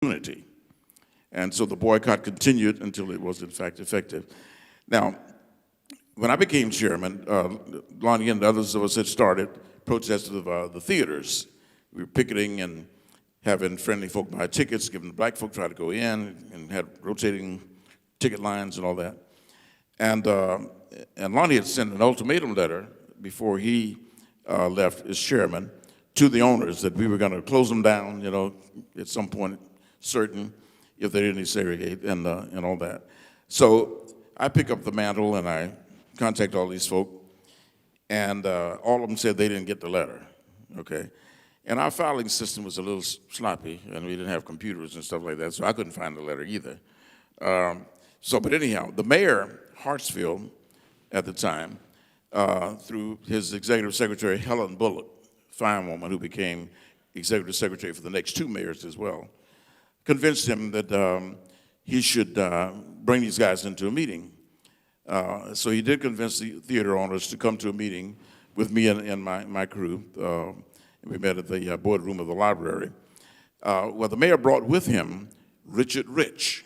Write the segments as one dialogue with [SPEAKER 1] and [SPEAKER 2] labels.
[SPEAKER 1] unity. And so the boycott continued until it was in fact effective. Now, when I became chairman, Lonnie and others of us had started protests of the theaters. We were picketing and having friendly folk buy tickets, giving the black folk try to go in, and had rotating ticket lines and all that. And Lonnie had sent an ultimatum letter before he left as chairman to the owners that we were going to close them down, at some point certain, if they didn't desegregate and all that. So I pick up the mantle and I contact all these folk, and all of them said they didn't get the letter, okay? And our filing system was a little sloppy, and we didn't have computers and stuff like that, so I couldn't find the letter either. But anyhow, the mayor, Hartsfield, at the time, through his executive secretary, Helen Bullock, fine woman who became executive secretary for the next two mayors as well, convinced him that he should bring these guys into a meeting. So he did convince the theater owners to come to a meeting with me and my crew. We met at the boardroom of the library. Well, the mayor brought with him Richard Rich.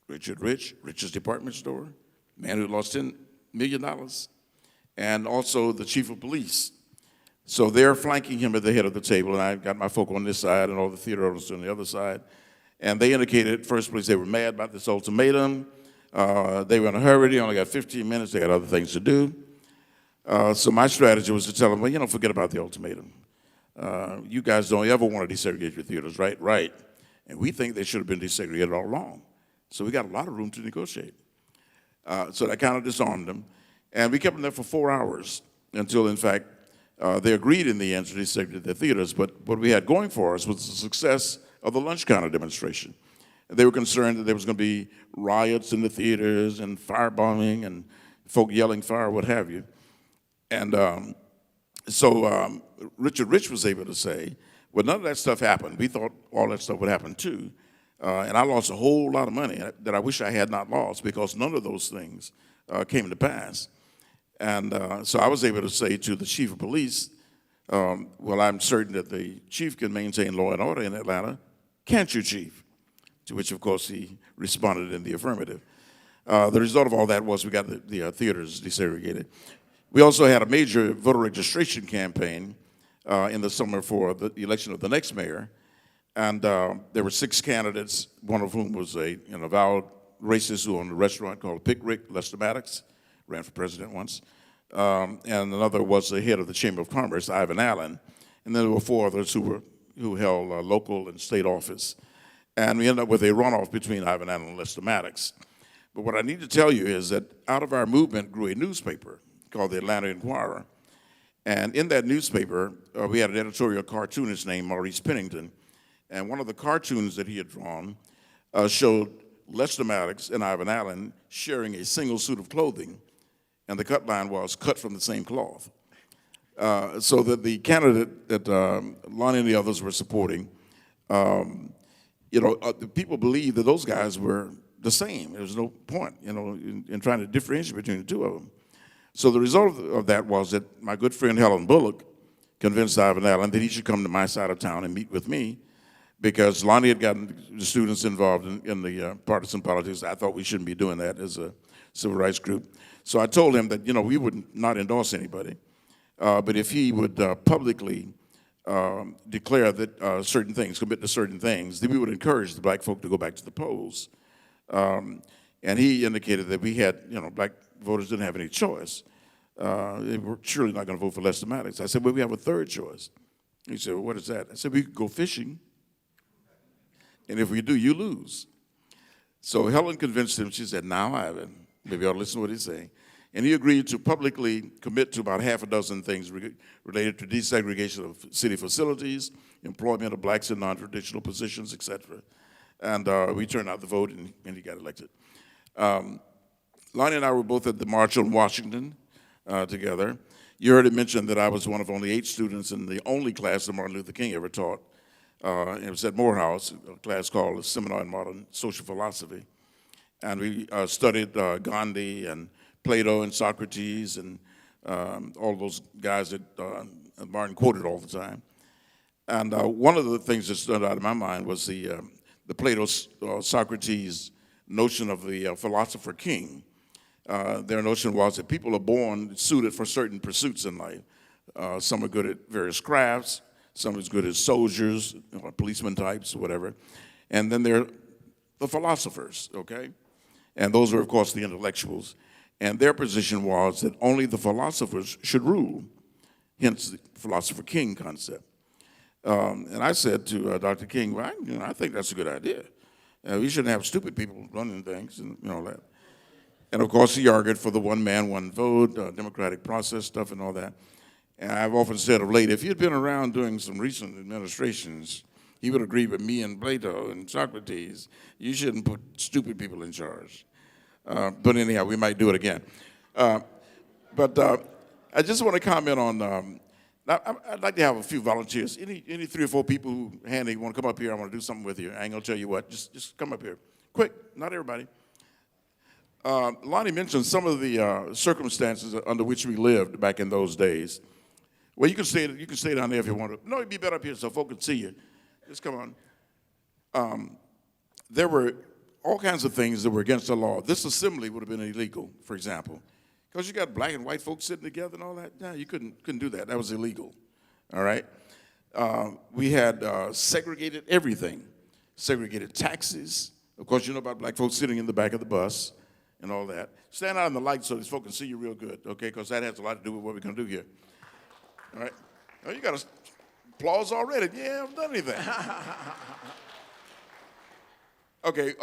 [SPEAKER 1] Richard Rich, Rich's department store, man who lost $10 million, and also the chief of police. So they're flanking him at the head of the table, and I got my folk on this side and all the theater owners on the other side. And they indicated, first place, they were mad about this ultimatum. They were in a hurry, they only got 15 minutes, they got other things to do. So my strategy was to tell them, well, forget about the ultimatum. You guys don't ever want to desegregate your theaters, right? Right. And we think they should have been desegregated all along. So we got a lot of room to negotiate. So that kind of disarmed them. And we kept them there for 4 hours until, in fact, they agreed in the end to desegregate their theaters. But what we had going for us was the success of the lunch counter demonstration. They were concerned that there was going to be riots in the theaters and firebombing and folk yelling fire, what have you. And so Richard Rich was able to say, well, none of that stuff happened. We thought all that stuff would happen too. And I lost a whole lot of money that I wish I had not lost because none of those things came to pass. And so I was able to say to the chief of police, well, I'm certain that the chief can maintain law and order in Atlanta. Can't you, chief? To which, of course, he responded in the affirmative. The result of all that was we got the theaters desegregated. We also had a major voter registration campaign in the summer for the election of the next mayor. And there were 6 candidates, one of whom was an avowed racist who owned a restaurant called Pickwick, Lester Maddox, ran for president once. And another was the head of the Chamber of Commerce, Ivan Allen. And then there were 4 others who held local and state office. And we ended up with a runoff between Ivan Allen and Lester Maddox. But what I need to tell you is that out of our movement grew a newspaper called the Atlanta Inquirer. And in that newspaper, we had an editorial cartoonist named Maurice Pennington. And one of the cartoons that he had drawn showed Lester Maddox and Ivan Allen sharing a single suit of clothing. And the cut line was cut from the same cloth. So that the candidate that Lonnie and the others were supporting, the people believed that those guys were the same. There was no point, in trying to differentiate between the two of them. So the result of that was that my good friend Helen Bullock convinced Ivan Allen that he should come to my side of town and meet with me because Lonnie had gotten the students involved in the partisan politics. I thought we shouldn't be doing that as a civil rights group. So I told him that, we would not endorse anybody, but if he would publicly declare that certain things, commit to certain things, then we would encourage the black folk to go back to the polls. And he indicated that we had, black voters didn't have any choice. They were surely not going to vote for Lester Maddox. I said, well, we have a third choice. He said, well, what is that? I said, we could go fishing, and if we do, you lose. So Helen convinced him. She said, now, Ivan, maybe I'll listen to what he's saying. And he agreed to publicly commit to about half a dozen things related to desegregation of city facilities, employment of blacks in non-traditional positions, et cetera. And we turned out the vote, and he got elected. Lonnie and I were both at the March on Washington together. You heard it mentioned that I was one of only 8 students in the only class that Martin Luther King ever taught. It was at Morehouse, a class called a Seminar in Modern Social Philosophy. And we studied Gandhi and Plato and Socrates and all those guys that Martin quoted all the time. And one of the things that stood out in my mind was the the Plato's Socrates notion of the philosopher king. Their notion was that people are born suited for certain pursuits in life. Some are good at various crafts, some are good as soldiers, policeman types, whatever. And then there are the philosophers, okay? And those are, of course, the intellectuals. And their position was that only the philosophers should rule, hence the philosopher king concept. And I said to Dr. King, well, I think that's a good idea. We shouldn't have stupid people running things and all that. And of course, he argued for the one man, one vote, democratic process stuff and all that. And I've often said of late, if he had been around during some recent administrations, he would agree with me and Plato and Socrates. You shouldn't put stupid people in charge. But anyhow, we might do it again. But I just want to comment on, I'd like to have a few volunteers. Any 3 or 4 people who handy want to come up here, I want to do something with you. I ain't going to tell you what. Just come up here. Quick, not everybody. Lonnie mentioned some of the circumstances under which we lived back in those days. Well, you can stay down there if you want to. No, it'd be better up here so folks can see you. Just come on. There were all kinds of things that were against the law. This assembly would have been illegal, for example, because you got black and white folks sitting together and all that. No, you couldn't do that. That was illegal. All right. We had segregated everything, segregated taxis. Of course, you know about black folks sitting in the back of the bus and all that. Stand out in the light so these folks can see you real good, okay? Because that has a lot to do with what we're going to do here. All right. Oh, you got applause already. Yeah, I haven't done anything. Okay,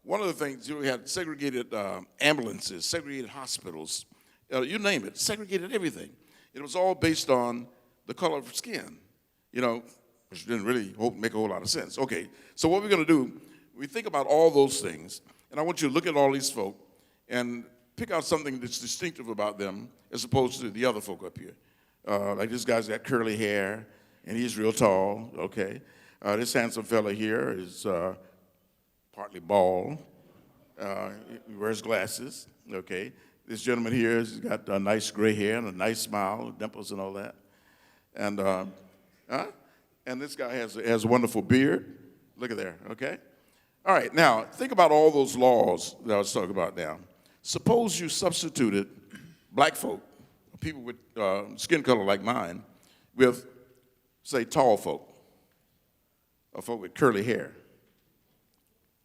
[SPEAKER 1] one of the things, we had segregated ambulances, segregated hospitals, you name it, segregated everything. It was all based on the color of skin, which didn't really make a whole lot of sense. Okay, so what we're going to do, we think about all those things, and I want you to look at all these folk and pick out something that's distinctive about them as opposed to the other folk up here. Like this guy's got curly hair, and he's real tall, okay? This handsome fella here is partly bald. He wears glasses, okay? This gentleman here has got nice gray hair and a nice smile, dimples and all that. And this guy has a wonderful beard. Look at there, okay? All right, now, think about all those laws that I was talking about now. Suppose you substituted black folk, people with skin color like mine, with, say, tall folk, or folk with curly hair,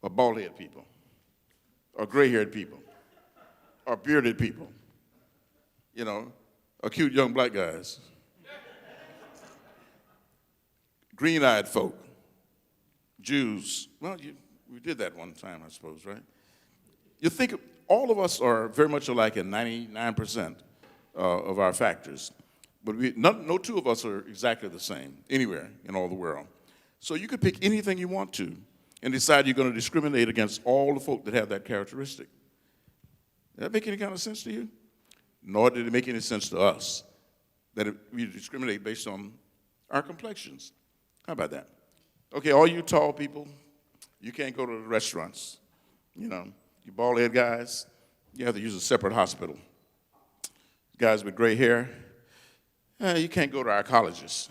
[SPEAKER 1] or bald-headed people, or gray-haired people, or bearded people, or cute young black guys, green-eyed folk, Jews. Well, we did that one time, I suppose, right? You think all of us are very much alike in 99% of our factors, but no 2 of us are exactly the same anywhere in all the world. So you could pick anything you want to and decide you're going to discriminate against all the folk that have that characteristic. Does that make any kind of sense to you? Nor did it make any sense to us that we discriminate based on our complexions. How about that? Okay, all you tall people, you can't go to the restaurants. You bald-head guys, you have to use a separate hospital. Guys with gray hair, you can't go to our colleges.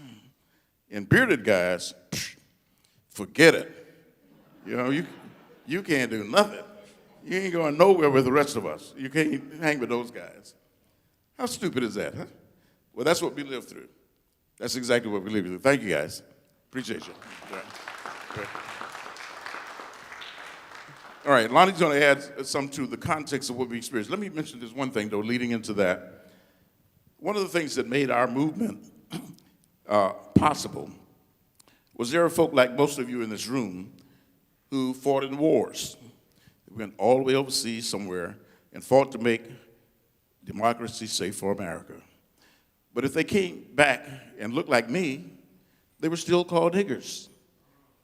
[SPEAKER 1] And bearded guys, forget it. You can't do nothing. You ain't going nowhere with the rest of us. You can't hang with those guys. How stupid is that, huh? Well, that's what we lived through. That's exactly what we lived through. Thank you, guys. Appreciate you. All right, Lonnie's going to add some to the context of what we experienced. Let me mention this one thing, though, leading into that. One of the things that made our movement possible was there are folk like most of you in this room who fought in wars. They went all the way overseas somewhere and fought to make democracy safe for America. But if they came back and looked like me, they were still called niggers.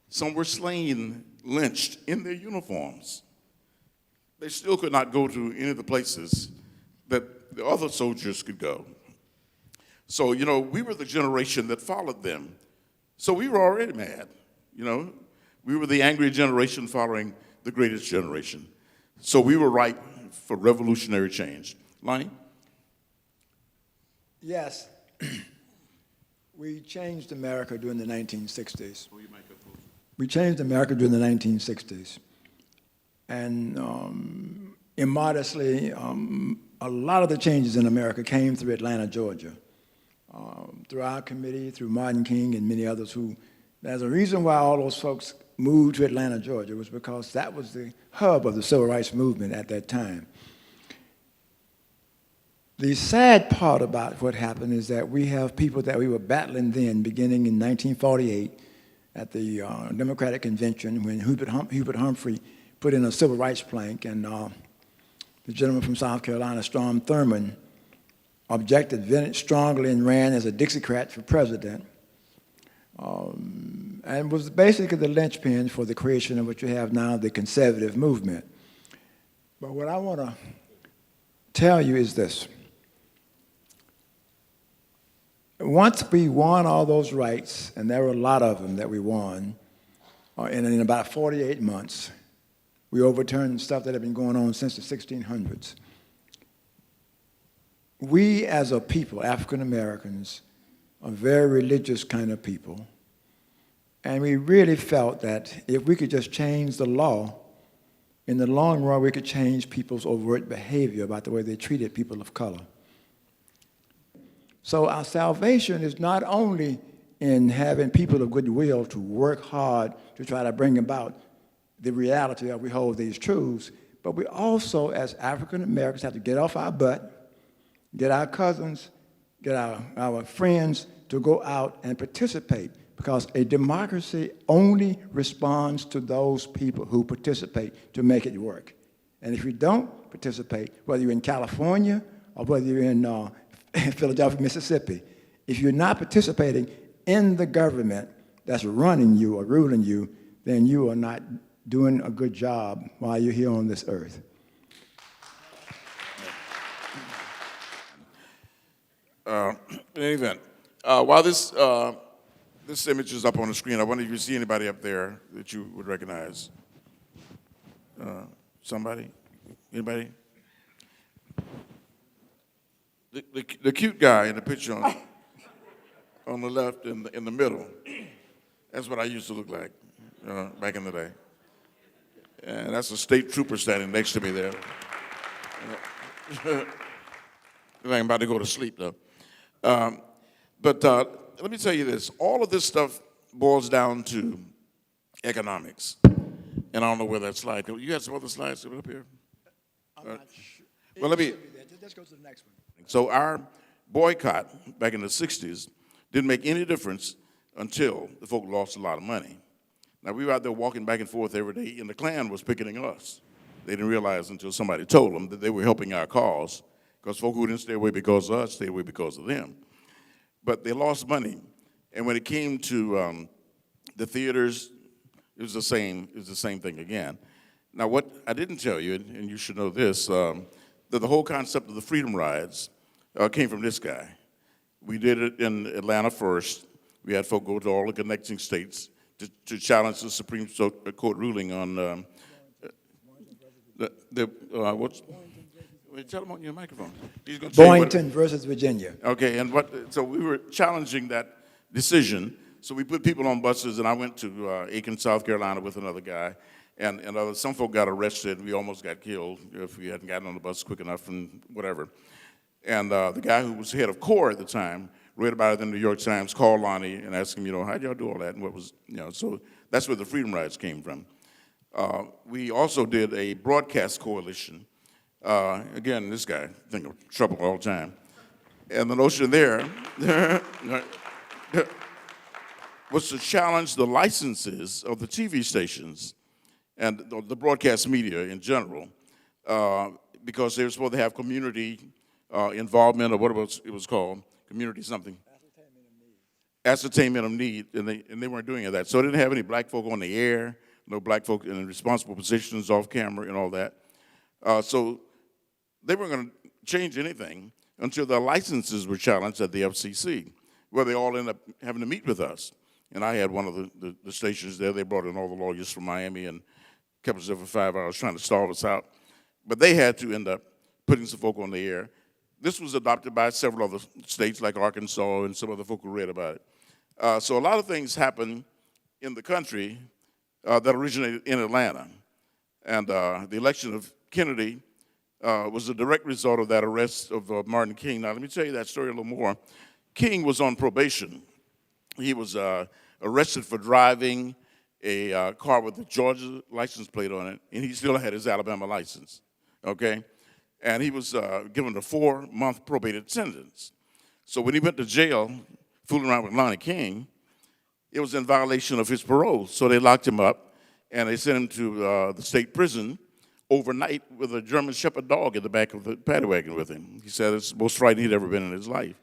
[SPEAKER 1] Some were slain, lynched in their uniforms. They still could not go to any of the places that the other soldiers could go. So, we were the generation that followed them. So we were already mad, We were the angry generation following the greatest generation. So we were ripe for revolutionary change. Lonnie?
[SPEAKER 2] Yes. We changed America during the 1960s.
[SPEAKER 1] Oh, you might go closer.
[SPEAKER 2] We changed America during the 1960s. And immodestly, a lot of the changes in America came through Atlanta, Georgia, through our committee, through Martin King and many others who, there's a reason why all those folks moved to Atlanta, Georgia, was because that was the hub of the civil rights movement at that time. The sad part about what happened is that we have people that we were battling then, beginning in 1948 at the Democratic Convention when Hubert Humphrey put in a civil rights plank, and the gentleman from South Carolina, Strom Thurmond, objected very strongly and ran as a Dixiecrat for president, and was basically the linchpin for the creation of what you have now, the conservative movement. But what I want to tell you is this. Once we won all those rights, and there were a lot of them that we won, in about 48 months, we overturned stuff that had been going on since the 1600s. We as a people, African Americans, are very religious kind of people, and we really felt that if we could just change the law, in the long run we could change people's overt behavior about the way they treated people of color. So our salvation is not only in having people of goodwill to work hard to try to bring about the reality of we hold these truths, but we also, as African Americans, have to get off our butt, get our cousins, get our friends to go out and participate, because a democracy only responds to those people who participate to make it work. And if you don't participate, whether you're in California or whether you're in Philadelphia, Mississippi, if you're not participating in the government that's running you or ruling you, then you are not doing a good job while you're here on this earth.
[SPEAKER 1] In any event, while this image is up on the screen, I wonder if you see anybody up there that you would recognize. Somebody? Anybody? The cute guy in the picture on the left in the middle, that's what I used to look like back in the day. And that's a state trooper standing next to me there. I'm about to go to sleep, though. But let me tell you this. All of this stuff boils down to economics. And I don't know where that slide goes. You got some other slides up here?
[SPEAKER 2] I'm not sure.
[SPEAKER 1] Well, let me...
[SPEAKER 2] Let's go to the next one.
[SPEAKER 1] So our boycott back in the 60s didn't make any difference until the folk lost a lot of money. Now, we were out there walking back and forth every day, and the Klan was picketing us. They didn't realize until somebody told them that they were helping our cause, because folk who didn't stay away because of us stayed away because of them. But they lost money, and when it came to the theaters, it was the same thing again. Now, what I didn't tell you, and you should know this, that the whole concept of the Freedom Rides came from this guy. We did it in Atlanta first. We had folk go to all the connecting states to challenge the Supreme Court ruling on what's. Tell them on your microphone. He's gonna
[SPEAKER 2] Boynton versus Virginia.
[SPEAKER 1] Okay, and so we were challenging that decision. So we put people on buses, and I went to Aiken, South Carolina, with another guy, and some folk got arrested. We almost got killed if we hadn't gotten on the bus quick enough, and whatever. And the guy who was head of CORE at the time read about it in the New York Times, called Lonnie and asked him, how'd y'all do all that? And what was, so that's where the Freedom Rides came from. We also did a broadcast coalition. Again, this guy, think of trouble all the time. And the notion there was to challenge the licenses of the TV stations and the broadcast media in general, because they were supposed to have community involvement, or what it was called, community something. Ascertainment of need, and they weren't doing that. So they didn't have any black folk on the air, no black folk in responsible positions off camera and all that. So they weren't going to change anything until the licenses were challenged at the FCC, where they all ended up having to meet with us. And I had one of the stations there. They brought in all the lawyers from Miami and kept us there for 5 hours trying to stall us out. But they had to end up putting some folk on the air. This was adopted by several other states like Arkansas and some other folk who read about it. So a lot of things happen in the country that originated in Atlanta. And the election of Kennedy was a direct result of that arrest of Martin King. Now, let me tell you that story a little more. King was on probation. He was arrested for driving a car with a Georgia license plate on it, and he still had his Alabama license, okay? And he was given a 4-month probated sentence. So when he went to jail, fooling around with Lonnie King, it was in violation of his parole. So they locked him up, and they sent him to the state prison overnight with a German Shepherd dog in the back of the paddy wagon with him. He said it's the most frightened he'd ever been in his life.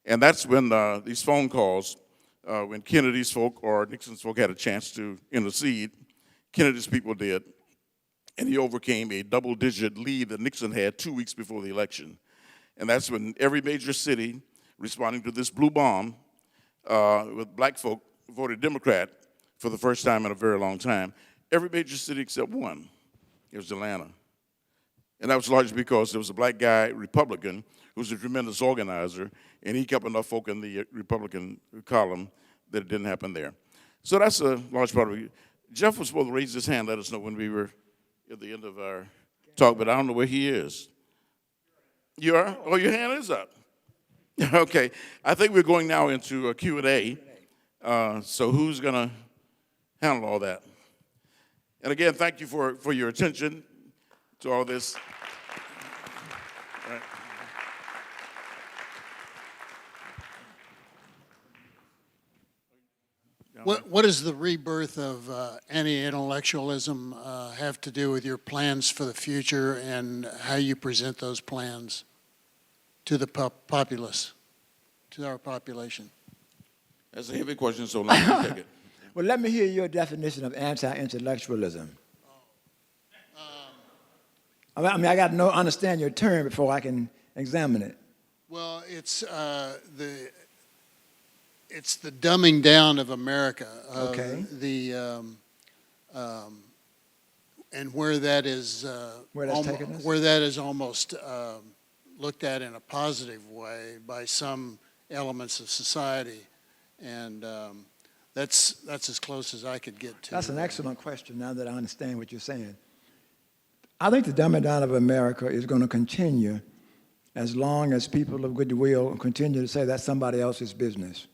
[SPEAKER 1] And that's when these phone calls, when Kennedy's folk or Nixon's folk had a chance to intercede, Kennedy's people did, and he overcame a double-digit lead that Nixon had 2 weeks before the election. And that's when every major city responding to this blue bomb with black folk voted Democrat for the first time in a very long time. Every major city except one. It was Atlanta. And that was largely because there was a black guy, Republican, who was a tremendous organizer, and he kept enough folk in the Republican column that it didn't happen there. So that's a large part of it. Jeff was supposed to raise his hand, let us know when we were at the end of our talk, but I don't know where he is. You are? Oh, your hand is up. Okay. I think we're going now into a Q&A. So who's going to handle all that? And again, thank you for your attention to all this. All right.
[SPEAKER 3] What does the rebirth of anti-intellectualism have to do with your plans for the future and how you present those plans to the populace, to our population?
[SPEAKER 1] That's a heavy question, so let me take it.
[SPEAKER 2] Well, let me hear your definition of anti-intellectualism. I mean, I got to understand your term before I can examine it.
[SPEAKER 3] Well, it's the dumbing down of America.
[SPEAKER 2] Okay.
[SPEAKER 3] And where that is
[SPEAKER 2] Where that's taken us?
[SPEAKER 3] where that is almost looked at in a positive way by some elements of society, and that's as close as I could get to.
[SPEAKER 2] That's an excellent question now that I understand what you're saying. I think the dumbing down of America is going to continue as long as people of goodwill continue to say that's somebody else's business.